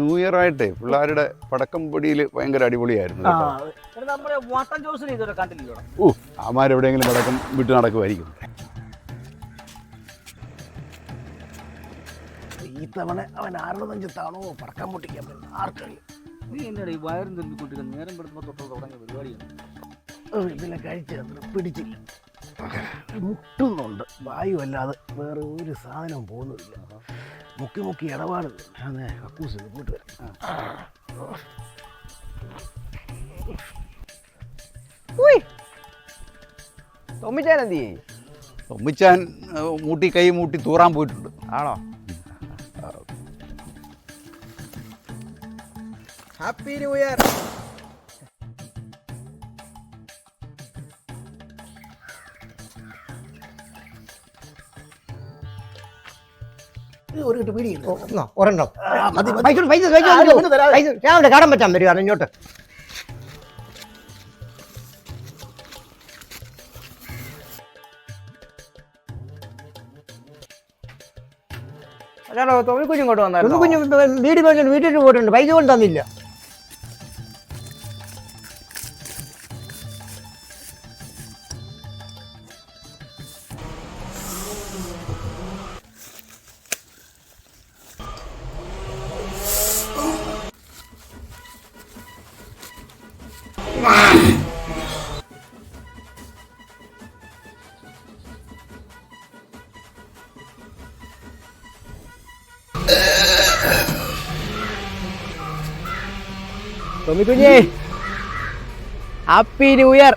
New year ആയിട്ടേ പിള്ളേരുടെ പടക്കം പൊടിയിൽ ഭയങ്കര അടിപൊളിയായിരുന്നു. അവന്മാരെവിടെയെങ്കിലും പടക്കം വിട്ടു നടക്കുമായിരിക്കും. ഈ തവണ അവൻ ആരുടെ നെഞ്ചത്താണോ പടക്കം പൊട്ടിക്കാൻ പറ്റുന്നത് ആർക്കറിയാം. നീ എന്നോട് ഈ വയറും തിന്നിക്കൊണ്ടിരിക്കുന്ന നേരം പെടുത്തുമ്പോൾ തൊട്ട് തുടങ്ങിയ പരിപാടിയാണ്. ഇതിലെ കഴിച്ചത് പിടിച്ചില്ല, മുട്ടുന്നുണ്ട്. വായു അല്ലാതെ വേറെ ഒരു സാധനം പോകുന്നില്ല. മുക്കി മുക്കി ഇടപാട് അതെ കക്കൂസ് കൂട്ട് വരാം. തൊമ്മിച്ചാൻ എന്ത് ചെയ്യും? തൊമ്മിച്ചാൻ മൂട്ടി കൈ മൂട്ടി തൂറാൻ പോയിട്ടുണ്ട്. ആണോ? Happy new year. ഒരു കിട്ട് പിടി ഒരെണ്ണം രാവിലെ കടം പറ്റാൻ വരികയാണ് ഇങ്ങോട്ട്. തൊമ്മിക്കുഞ്ഞ് ഇങ്ങോട്ട് വന്നായിരുന്നു. വീട്ടിൽ പോയിട്ടുണ്ട്, പൈസ കൊണ്ട് തന്നില്ല. തൊമ്മിക്കുഞ്ഞേ ഹാപ്പി ന്യൂ ഇയർ.